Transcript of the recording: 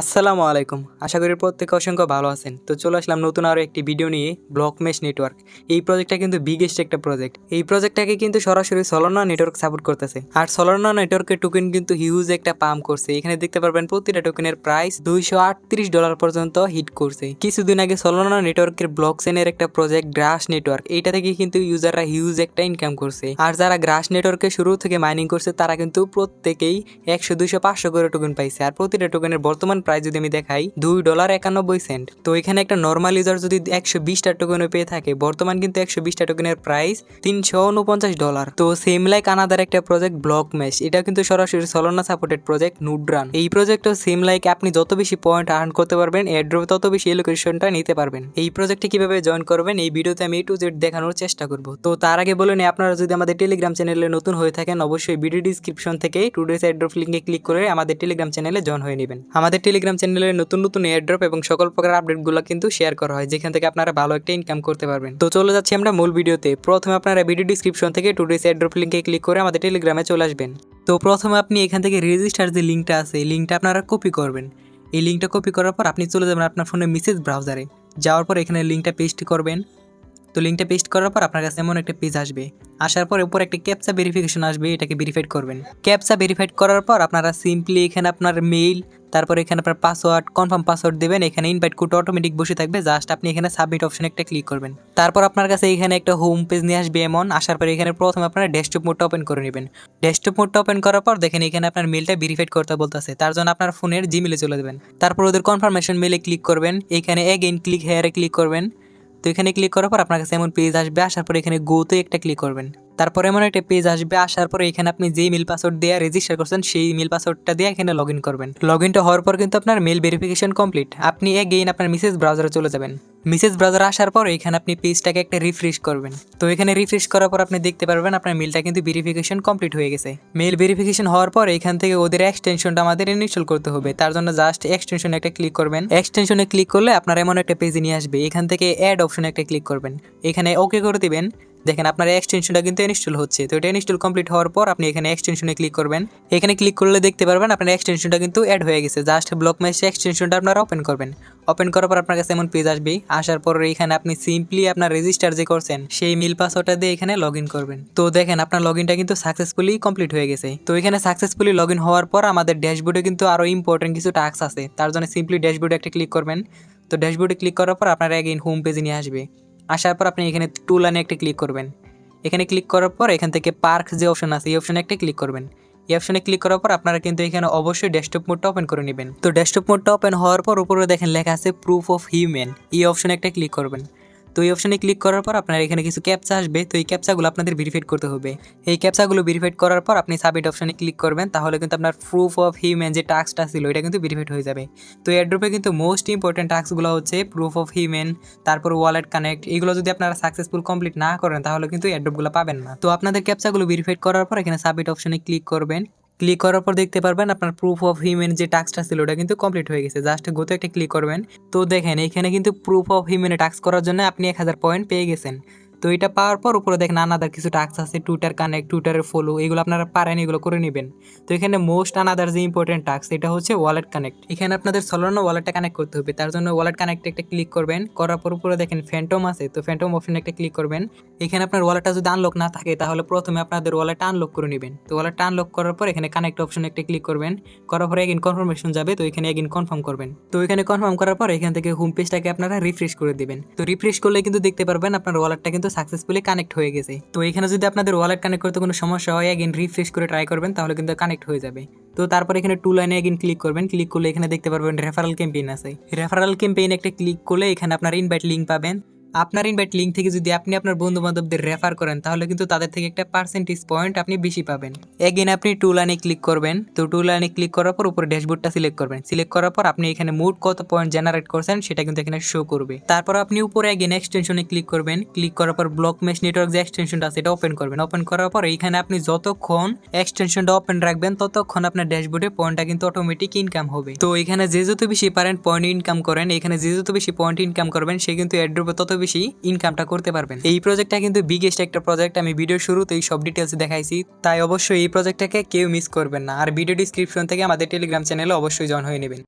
আসসালামু আলাইকুম। আশা করি প্রত্যেকে অসংখ্য ভালো আছেন। তো চলে আসলাম নতুন আরও একটি ভিডিও নিয়ে, ব্লক মেশ নেটওয়ার্ক। এই প্রজেক্টটা কিন্তু বিগেস্ট একটা প্রজেক্ট। এই প্রজেক্টটাকে কিন্তু সরাসরি সলোনা নেটওয়ার্ক সাপোর্ট করতেছে। আর সলোনা নেটওয়ার্কের টোকেন কিন্তু হিউজ একটা পাম্প করছে। এখানে দেখতে পারবেন প্রতিটা টোকেনের প্রাইস $238 পর্যন্ত হিট করছে। কিছুদিন আগে সলোনা নেটওয়ার্কের ব্লক চেনের একটা প্রজেক্ট গ্রাস নেটওয়ার্ক, এইটা থেকে কিন্তু ইউজাররা হিউজ একটা ইনকাম করছে। আর যারা গ্রাস নেটওয়ার্কের শুরু থেকে মাইনিং করছে তারা কিন্তু প্রত্যেকেই 100, 200, 500 করে টোকেন পাইছে। আর প্রতিটা টোকেনের বর্তমান প্রাইস যদি আমি দেখাই $2.91। তো এখানে একটা নর্মাল ইউজার যদি 120টা টোকেনে পেয়ে থাকে, বর্তমান কিন্তু 120টা টোকেনের প্রাইস $349। তো সেম লাইক আনাদার একটা প্রজেক্ট ব্লক মেশ, এটা কিন্তু সরাসরি সলোনা সাপোর্টেড প্রজেক্ট নুডরান। এই প্রজেক্টও সেম লাইক আপনি যত বেশি পয়েন্ট আর্ন করতে পারবেন, এয়ারড্রপে তত বেশি এলোকেশনটা নিতে পারবেন। এই প্রজেক্টে কিভাবে জয়েন করবেন এই ভিডিওতে আমি A to Z দেখানোর চেষ্টা করব। তো তার আগে বলে নিই, আপনারা যদি আমাদের টেলিগ্রাম চ্যানেলে নতুন হয়ে থাকেন, অবশ্যই ভিডিও ডিসক্রিপশন থেকে টুডেস এয়ারড্রপ লিঙ্কে ক্লিক করে আমাদের টেলিগ্রাম চ্যানেলে জয়েন হয়ে নেবেন। আমাদের টেলিগ্রাম চ্যানেলে নতুন নতুন এয়ারড্রপ এবং সকল প্রকার আপডেটগুলো কিন্তু শেয়ার করা হয়, যেখান থেকে আপনারা ভালো একটা ইনকাম করতে পারবেন। তো চলে যাচ্ছি আমরা মূল ভিডিওতে। প্রথমে আপনারা ভিডিও ডিসক্রিপশন থেকে টুডেস এয়ারড্রপ লিঙ্কে ক্লিক করে আমাদের টেলিগ্রামে চলে আসবেন। তো প্রথমে আপনি এখান থেকে রেজিস্টার যে লিঙ্কটা আছে, এই লিঙ্কটা আপনারা কপি করবেন। এই লিঙ্কটা কপি করার পর আপনি চলে যাবেন আপনার ফোনের মেসেজ ব্রাউজারে। যাওয়ার পর এখানে লিঙ্কটা পেস্ট করবেন। তো লিঙ্কটা পেস্ট করার পর আপনার কাছে এমন একটা পেজ আসবে। আসার পর উপর একটা ক্যাপচা ভেরিফিকেশন আসবে, এটাকে ভেরিফাইড করবেন। ক্যাপচা ভেরিফাইড করার পর আপনারা সিম্পলি এখানে আপনার মেইল, তারপর এখানে আপনার পাসওয়ার্ড, কনফার্ম পাসওয়ার্ড দেবেন। এখানে ইনভাইট কোড অটোমেটিক বসে থাকবে, জাস্ট আপনি এখানে সাবমিট অপশনে একটা ক্লিক করবেন। তারপর আপনার কাছে এখানে একটা হোম পেজ নিয়ে আসবে এমন। আসার পর এখানে প্রথমে আপনারা ডেস্কটপ মোডটা ওপেন করে নেবেন। ডেস্কটপ মোডটা ওপেন করার পর দেখেন এখানে আপনার মেলটা ভেরিফাইড করতে বলতেছে, তার জন্য আপনার ফোনের জিমেলে চলে যাবেন। তারপর ওদের কনফার্মেশন মেলে ক্লিক করবেন। এখানে এগেইন ক্লিক হেয়ারে ক্লিক করবেন। তো এখানে ক্লিক করার পর আপনার কাছে এমন পেজ আসবে। আসার পর এখানে গোতে একটা ক্লিক করবেন। তারপর এমন একটা পেজ আসবে। আসার পরে এখানে আপনি যেই মেল পাসওয়ার্ড দিয়ে রেজিস্টার করছেন সেই মেল পাসওয়ার্ডটা দিয়ে এখানে লগ ইন করবেন। লগ ইনটা হওয়ার পর কিন্তু আপনার মেল ভেরিফিকেশন কমপ্লিট। আপনি এগেইন আপনার মেসেজ ব্রাউজারে চলে যাবেন। মেসেজ ব্রাউজারে আসার পর এখানে আপনি পেজটাকে একটা রিফ্রেশ করবেন। তো এখানে রিফ্রেশ করার পর আপনি দেখতে পারবেন আপনার মেলটা কিন্তু ভেরিফিকেশন কমপ্লিট হয়ে গেছে। মেল ভেরিফিকেশন হওয়ার পর এখান থেকে ওদের এক্সটেনশনটা আমাদের ইনস্টল করতে হবে। তার জন্য জাস্ট এক্সটেনশনে একটা ক্লিক করবেন। এক্সটেনশনে ক্লিক করলে আপনার এমন একটা পেজে নিয়ে আসবে। এখান থেকে অ্যাড অপশনে একটা ক্লিক করবেন। এখানে ওকে করে দিবেন। দেখেন আপনার এক্সটেনশনটা কিন্তু ইনস্টল হচ্ছে। তো এটা ইনস্টল কমপ্লিট হওয়ার পর আপনি এখানে এক্সটেনশনে ক্লিক করবেন। এখানে ক্লিক করলে দেখতে পারবেন আপনার এক্সটেনশনটা কিন্তু অ্যাড হয়ে গেছে। জাস্ট ব্লক মেশ এক্সটেনশনটা আপনারা ওপেন করবেন। ওপেন করার পর আপনার কাছে এমন পেজ আসবে। আসার পর এখানে আপনি সিম্পলি আপনার রেজিস্টার যে করছেন সেই মেল পাসওয়ার্ডটা দিয়ে এখানে লগ ইন করবেন। তো দেখেন আপনার লগ ইনটা কিন্তু সাকসেসফুলি কমপ্লিট হয়ে গেছে। তো এখানে সাকসেসফুলি লগ ইন হওয়ার পর আমাদের ড্যাশবোর্ডে কিন্তু আরও ইম্পর্টেন্ট কিছু টাস্ক আছে। তার জন্য সিম্পলি ড্যাশবোর্ডে একটা ক্লিক করবেন। তো ড্যাশবোর্ডে ক্লিক করার পর আপনারা এগেইন হোম পেজে নিয়ে আসবে। আসার পর আপনি এখানে টুল লাইনে একটা ক্লিক করবেন। এখানে ক্লিক করার পর এখান থেকে পার্ক যে অপশন আছে এই অপশনে একটা ক্লিক করবেন। এই অপশনে ক্লিক করার পর আপনারা কিন্তু এখানে অবশ্যই ডেস্কটপ মোডটা ওপেন করে নেবেন। তো ডেস্কটপ মোডটা ওপেন হওয়ার পর উপরে দেখেন লেখা আছে প্রুফ অফ হিউম্যান, এই অপশনে একটা ক্লিক করবেন। তো এই অপশনে ক্লিক করার পর আপনার এখানে কিছু ক্যাপচা আসবে। তো এই ক্যাপচাগুলো আপনাদের ভেরিফাইড করতে হবে। এই ক্যাপচাগুলো ভেরিফাইড করার পর আপনি সাবমিট অপশনে ক্লিক করবেন। তাহলে কিন্তু আপনার প্রুফ অফ হিউম্যান যে টাস্কটা ছিল এটা কিন্তু ভেরিফাইড হয়ে যাবে। তো এয়ারড্রপে কিন্তু মোস্ট ইম্পর্টেন্ট টাস্কগুলো হচ্ছে প্রুফ অফ হিউম্যান, তারপর ওয়ালেট কানেক্ট। এগুলো যদি আপনারা সাকসেসফুল কমপ্লিট না করেন তাহলে কিন্তু এয়ারড্রপগুলো পাবেন না। তো আপনাদের ক্যাপচাগুলো ভেরিফাইড করার পর এখানে সাবমিট অপশনে ক্লিক করবেন। ক্লিক করার পর দেখতে পারবেন আপনার প্রুফ অফ হিউম্যান যে টাস্কটা ছিল ওটা কিন্তু কমপ্লিট হয়ে গেছে। জাস্ট গোতে একটা ক্লিক করবেন। তো দেখেন এখানে কিন্তু প্রুফ অফ হিউম্যানে টাস্ক করার জন্য আপনি 1000 পয়েন্ট পেয়ে গেছেন। তো এটা পাওয়ার পর উপরে দেখেন আনাদার কিছু টাস্ক আছে, টুইটার কানেক্ট, টুইটারের ফলো, এগুলো আপনারা পারেন, এগুলো করে নেবেন। তো এখানে মোস্ট আনাদার যে ইম্পর্টেন্ট টাস্ক এটা হচ্ছে ওয়ালেট কানেক্ট। এখানে আপনাদের সলোনা ওয়ালেটটা কানেক্ট করতে হবে। তার জন্য ওয়ালেট কানেক্টে একটা ক্লিক করবেন। করার পর উপরে দেখেন ফ্যান্টম আছে, তো ফ্যান্টম অপশনে একটা ক্লিক করবেন। এখানে আপনার ওয়ালেটটা যদি আনলক না থাকে তাহলে প্রথমে আপনাদের ওয়ালেটটা আনলক করে নেবেন। তো ওয়ালেটটা আনলক করার পর এখানে কানেক্ট অপশনে একটা ক্লিক করবেন। করার পর এগেইন কনফার্মেশন যাবে। তো এখানে এগেইন কনফার্ম করবেন। তো এখানে কনফার্ম করার পর এখান থেকে হোম পেজটাকে আপনারা রিফ্রেশ করে দিবেন। তো রিফ্রেশ করলে কিন্তু দেখতে পারবেন আপনার ওয়ালেটটা কিন্তু সাকসেসফুলি কানেক্ট হয়ে গেছে। তো এখানে যদি আপনাদের ওয়ালেট কানেক্ট করতে কোনো সমস্যা হয় এগেইন রিফ্রেশ করে ট্রাই করবেন, তাহলে কিন্তু কানেক্ট হয়ে যাবে। তো তারপর এখানে টু লাইনে এগেইন ক্লিক করবেন। ক্লিক করলে এখানে দেখতে পারবেন রেফারেল ক্যাম্পেইন আছে। রেফারেল ক্যাম্পেইন একটা ক্লিক করলে এখানে আপনার ইনভাইট লিঙ্ক পাবেন। আপনার ইনভাইট লিঙ্ক থেকে যদি আপনি আপনার বন্ধু বান্ধবদের রেফার করেন তাহলে কিন্তু তাদের থেকে একটা পার্সেন্টেজ পয়েন্ট আপনি বেশি পাবেন। এগেইন আপনি টু লাইনে ক্লিক করবেন। তো টু লাইনে ক্লিক করার পর উপরে ড্যাশবোর্ডটা সিলেক্ট করবেন। সিলেক্ট করার পর আপনি এখানে মোট কত পয়েন্ট জেনারেট করছেন সেটা কিন্তু এখানে শো করবে। তারপর আপনি উপরে এগেইন এক্সটেনশনে ক্লিক করবেন। ক্লিক করার পর ব্লক মেশ নেটওয়ার্ক যে এক্সটেনশনটা আছে এটা ওপেন করবেন। ওপেন করার পর এইখানে আপনি যতক্ষণ এক্সটেনশনটা ওপেন রাখবেন ততক্ষণ আপনার ড্যাশবোর্ডে পয়েন্টটা কিন্তু অটোমেটিক ইনকাম হবে। তো এখানে যে যত বেশি পারেন পয়েন্ট ইনকাম করেন, এখানে যে যত বেশি পয়েন্ট ইনকাম করবেন সে কিন্তু এয়ারড্রপে তত বেশি ইনকামটা করতে পারবেন। এই প্রজেক্টটা কিন্তু বিগেস্ট একটা প্রজেক্ট, আমি ভিডিও শুরুতেই সব ডিটেলস দেখাইছি, তাই অবশ্যই এই প্রজেক্টটাকে কেউ মিস করবেন না। আর ভিডিও ডিসক্রিপশন থেকে আমাদের টেলিগ্রাম চ্যানেলে অবশ্যই জয়েন হয়ে নেবেন।